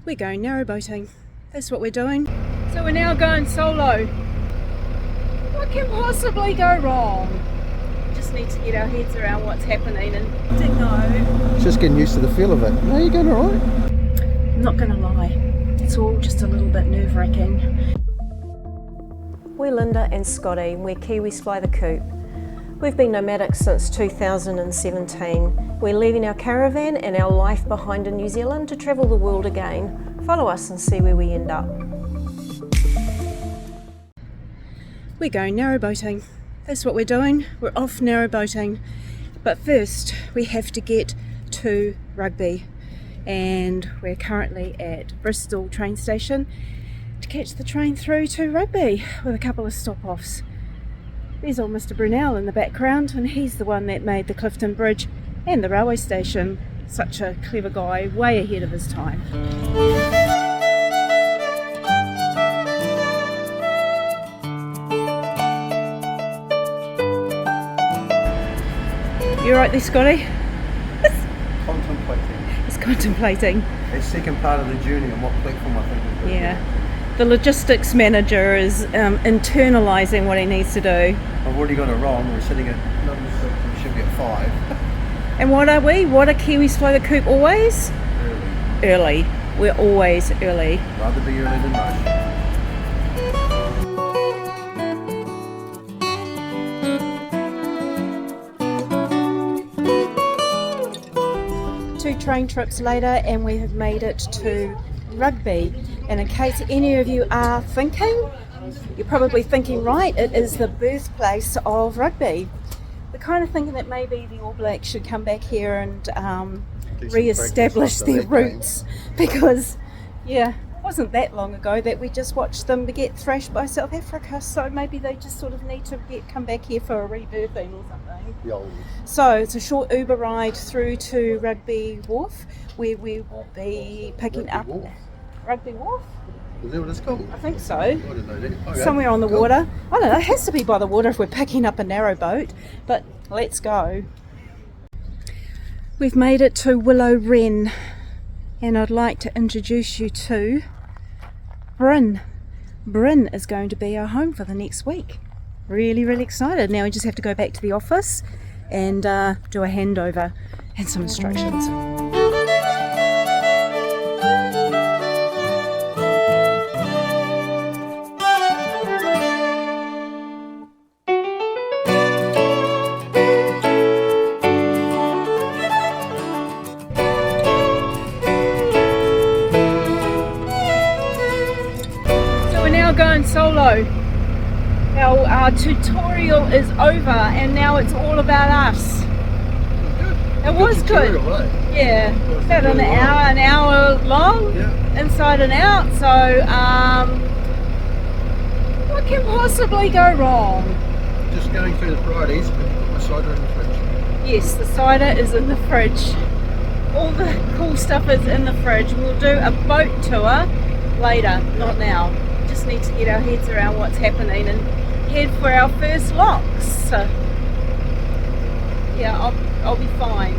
We're going narrowboating. That's what we're doing. So we're now going solo. What can possibly go wrong? Just need to get our heads around what's happening and to know. Just getting used to the feel of it. No, you're going alright? I'm not gonna lie, it's all just a little bit nerve-wracking. We're Linda and Scotty, we're Kiwis Fly the Coop. We've been nomadic since 2017. We're leaving our caravan and our life behind in New Zealand to travel the world again. Follow us and see where we end up. We're going narrowboating. That's what we're doing. We're off narrowboating. But first we have to get to Rugby, and we're currently at Bristol train station to catch the train through to Rugby with a couple of stop-offs. There's old Mr. Bryn in the background, and he's the one that made the Clifton Bridge and the railway station. Such a clever guy, way ahead of his time. You right there, Scotty? Contemplating. He's contemplating. The second part of the journey and what platform I think we're going to Yeah. The logistics manager is internalising what he needs to do. I've already got it wrong. We're sitting at number 6, we should be at 5. And what are we? What are Kiwis Fly the Coop always? Early. Early. We're always early. Rather be early than rush. Two train trips later and we have made it to Rugby. And in case any of you are thinking, you're probably thinking right, it is the birthplace of rugby. We're kind of thinking that maybe the All Blacks should come back here and re-establish their roots, because it wasn't that long ago that we just watched them get thrashed by South Africa, so maybe they just sort of need to come back here for a rebirthing or something. So it's a short Uber ride through to Rugby Wharf, where we will be picking up Rugby Wharf? Is that what it's called? I think so. I didn't know that. Okay. Somewhere on the water. I don't know, it has to be by the water if we're picking up a narrowboat, but let's go. We've made it to Willow Wren, and I'd like to introduce you to Bryn. Bryn is going to be our home for the next week. Really, really excited. Now we just have to go back to the office and do a handover and some instructions. Going solo. Our tutorial is over and now it's all about us. It was good. Yeah, about an hour long, inside and out. So what can possibly go wrong? Just going through the varieties, but you put my cider in the fridge. Yes, the cider is in the fridge. All the cool stuff is in the fridge. We'll do a boat tour later, not now. Just need to get our heads around what's happening and head for our first locks. So, yeah, I'll be fine.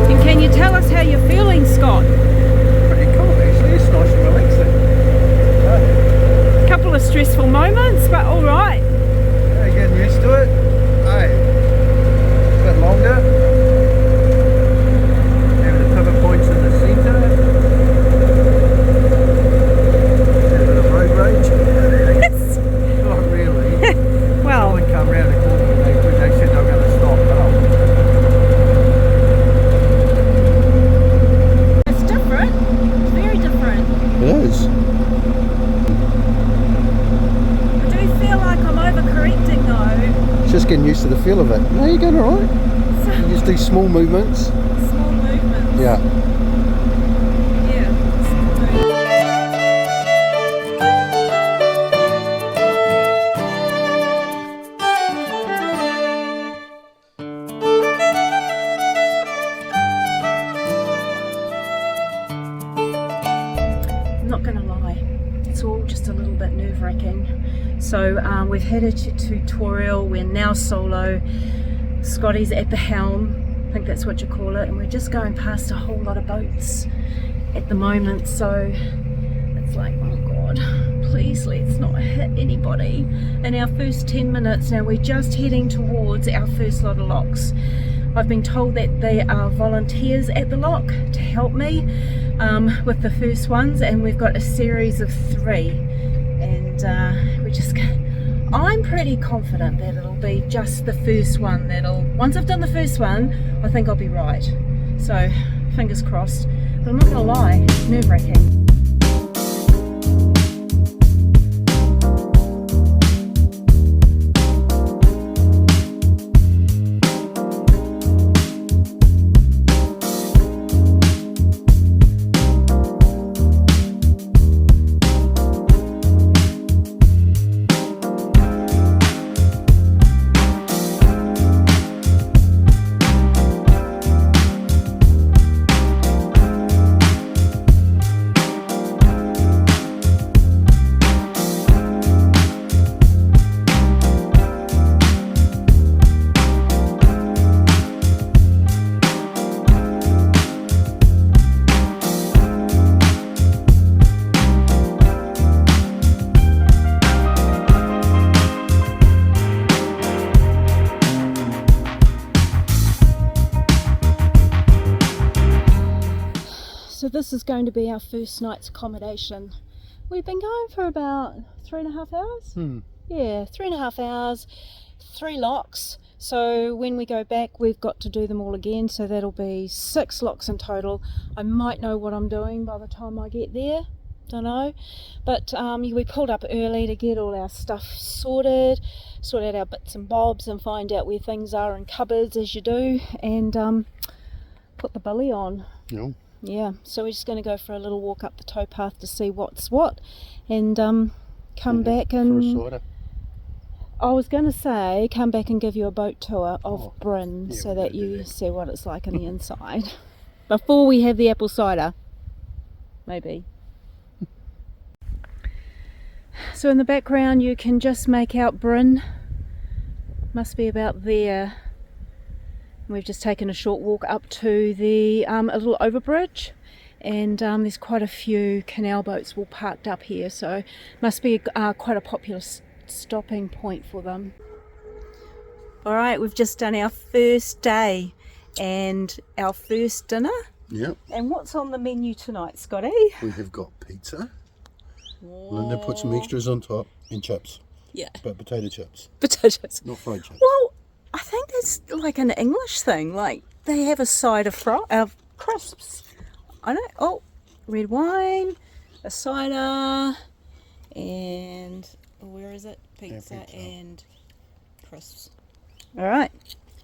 And can you tell us how you're feeling, Scott? Pretty cool actually, it's nice and relaxing. A couple of stressful moments, but alright. Yeah, getting used to it. Hey, a bit longer. Points in the centre. A bit of road rage. Not really. Well, I would come round the corner when they said they were going to stop. it's different. It's very different. It is. I do feel like I'm overcorrecting though. Just getting used to the feel of it. No, you're going alright. You just do small movements. Small movements. Yeah. I'm not going to lie, it's all just a little bit nerve-wracking. So we've had a tutorial, we're now solo. Scotty's at the helm, I think that's what you call it, and we're just going past a whole lot of boats at the moment, so it's like, oh God, please let's not hit anybody in our first 10 minutes. Now we're just heading towards our first lot of locks. I've been told that there are volunteers at the lock to help me with the first ones, and we've got a series of 3, and I'm pretty confident that it'll be just the first one once I've done the first one, I think I'll be right. So fingers crossed, but I'm not gonna lie, nerve-wracking. So this is going to be our first night's accommodation. We've been going for about 3.5 hours. Yeah, 3.5 hours, 3 locks. So when we go back, we've got to do them all again. So that'll be 6 locks in total. I might know what I'm doing by the time I get there. Don't know. But we pulled up early to get all our stuff sorted, sort out our bits and bobs and find out where things are in cupboards as you do, and put the billy on. Yeah, so we're just going to go for a little walk up the towpath to see what's what, and come back and I was going to say come back and give you a boat tour of Bryn, so that you see what it's like on the inside before we have the apple cider, maybe. So in the background you can just make out Bryn, must be about there. We've just taken a short walk up to the a little overbridge, and there's quite a few canal boats all parked up here, so must be quite a popular stopping point for them. Alright, we've just done our first day and our first dinner. Yep. And what's on the menu tonight, Scotty? We have got pizza. Linda put some extras on top and chips. Yeah. But potato chips. Potatoes. Not fried chips. Well, I think that's like an English thing. Like they have a side of crisps. I know. Oh, red wine, a cider, and where is it? Pizza and crisps. All right.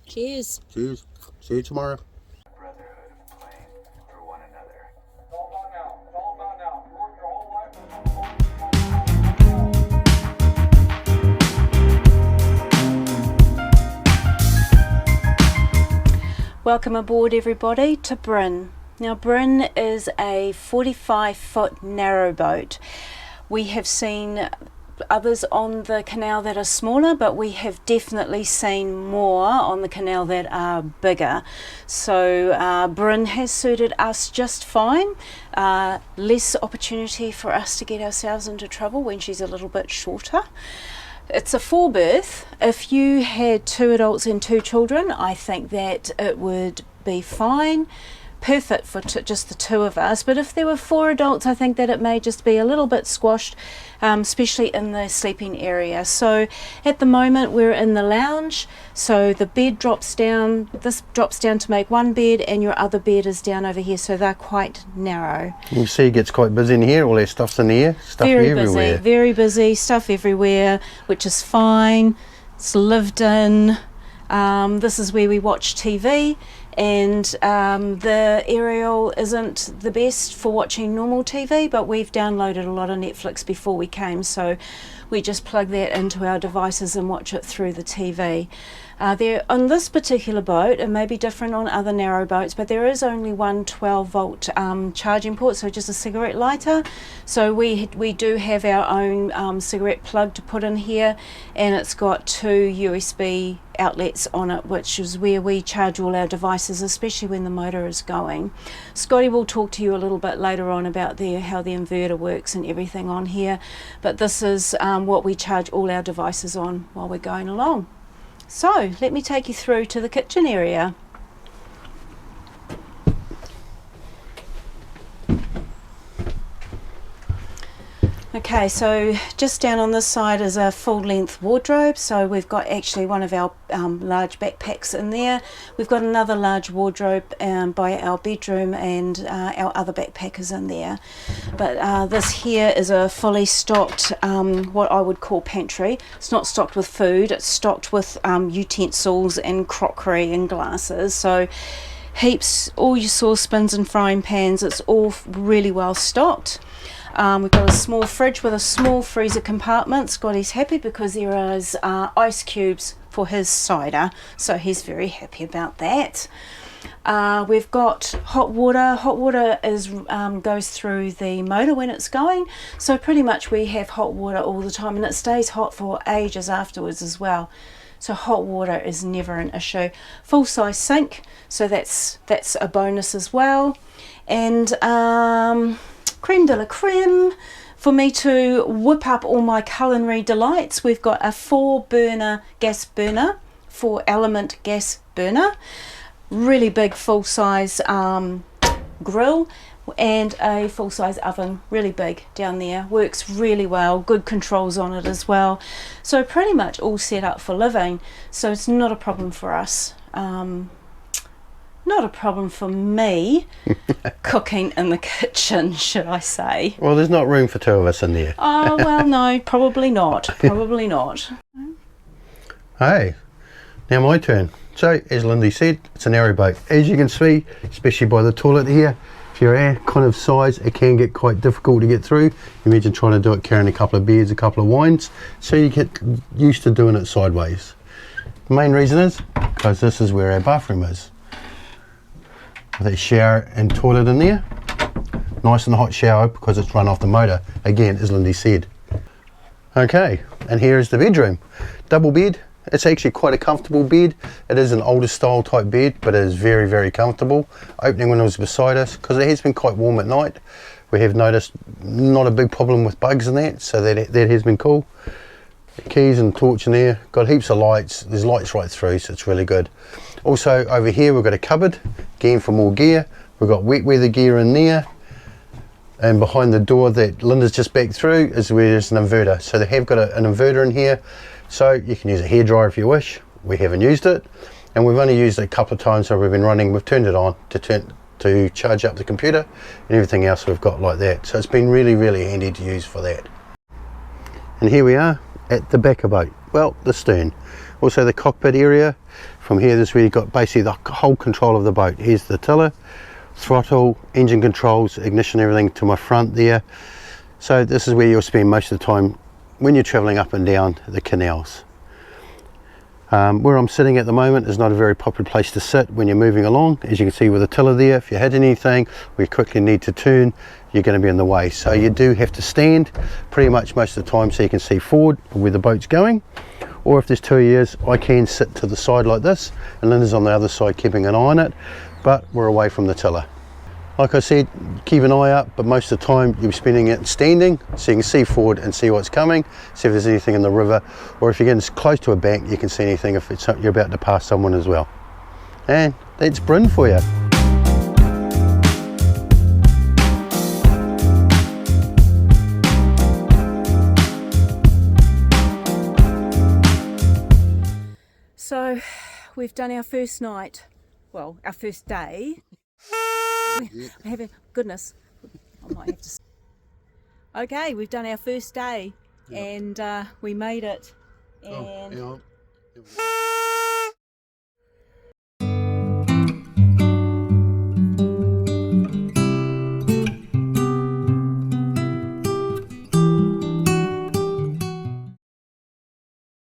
Cheers. Cheers. See you tomorrow. Brotherhood of playing for one another. It's all about now. It's all about now. You work your whole life. Welcome aboard everybody to Bryn. Now Bryn is a 45-foot narrowboat. We have seen others on the canal that are smaller, but we have definitely seen more on the canal that are bigger. So Bryn has suited us just fine. Less opportunity for us to get ourselves into trouble when she's a little bit shorter. It's a 4-berth. If you had 2 adults and 2 children, I think that it would be fine. Perfect for just the 2 of us, but if there were 4 adults, I think that it may just be a little bit squashed, especially in the sleeping area. So at the moment we're in the lounge, so the bed drops down, this drops down to make 1 bed, and your other bed is down over here, so they're quite narrow. You see it gets quite busy in here, all their stuff's in here, stuff everywhere. Very busy, stuff everywhere, which is fine. It's lived in. This is where we watch TV, and the aerial isn't the best for watching normal TV, but we've downloaded a lot of Netflix before we came, so we just plug that into our devices and watch it through the TV. There on this particular boat, it may be different on other narrow boats, but there is only one 12-volt charging port, so just a cigarette lighter. So we do have our own cigarette plug to put in here, and it's got 2 USB outlets on it, which is where we charge all our devices, especially when the motor is going. Scotty will talk to you a little bit later on about how the inverter works and everything on here, but this is what we charge all our devices on while we're going along. So let me take you through to the kitchen area. Okay, so just down on this side is a full-length wardrobe. So we've got actually one of our large backpacks in there. We've got another large wardrobe by our bedroom, and our other backpack is in there. But this here is a fully stocked, what I would call pantry. It's not stocked with food, it's stocked with utensils and crockery and glasses. So heaps, all your saucepans and frying pans, it's all really well stocked. We've got a small fridge with a small freezer compartment. Scotty's happy because there is ice cubes for his cider, so he's very happy about that. We've got hot water. Hot water goes through the motor when it's going, so pretty much we have hot water all the time, and it stays hot for ages afterwards as well. So hot water is never an issue. Full-size sink, so that's a bonus as well. And creme de la creme, for me to whip up all my culinary delights, we've got a 4-burner gas burner, 4-element gas burner, really big full-size grill, and a full-size oven, really big down there. Works really well, good controls on it as well. So pretty much all set up for living, so it's not a problem for us. Not a problem for me cooking in the kitchen, should I say. Well, there's not room for 2 of us in there. Oh, well, no, probably not. Probably not. Hey, now my turn. So, as Lindy said, it's a narrow boat. As you can see, especially by the toilet here, if you're our kind of size, it can get quite difficult to get through. Imagine trying to do it carrying a couple of beers, a couple of wines. So you get used to doing it sideways. The main reason is because this is where our bathroom is. With a shower and toilet in there. Nice and hot shower because it's run off the motor, again, as Lindy said. Okay, and here is the bedroom. Double bed. It's actually quite a comfortable bed. It is an older style type bed, but it is very, very comfortable. Opening windows beside us, because it has been quite warm at night. We have noticed not a big problem with bugs in that, so that has been cool. Keys and torch in there. Got heaps of lights. There's lights right through, so it's really good. Also over here we've got a cupboard, again for more gear. We've got wet weather gear in there, and behind the door that Linda's just back through is where there's an inverter. So they have got an inverter in here, so you can use a hairdryer if you wish. We haven't used it, and we've only used it a couple of times so we've been running. We've turned it on to charge up the computer, and everything else we've got like that. So it's been really, really handy to use for that. And here we are at the back of the boat, well, the stern. Also the cockpit area. From here, this is where you've got basically the whole control of the boat. Here's the tiller, throttle, engine controls, ignition, everything to my front there. So this is where you'll spend most of the time when you're traveling up and down the canals. Where I'm sitting at the moment is not a very popular place to sit when you're moving along. As you can see with the tiller there, if you hit anything, we quickly need to turn, you're going to be in the way. So you do have to stand pretty much most of the time so you can see forward where the boat's going. Or if there's 2 years, I can sit to the side like this, and Linda's on the other side keeping an eye on it, but we're away from the tiller. Like I said, keep an eye up, but most of the time you'll be spending it standing, so you can see forward and see what's coming, see if there's anything in the river, or if you're getting close to a bank, you can see anything if it's you're about to pass someone as well. And that's Bryn for you. So we've done our first night, well, our first day. Goodness, I might have to. Okay, we've done our first day, and we made it. And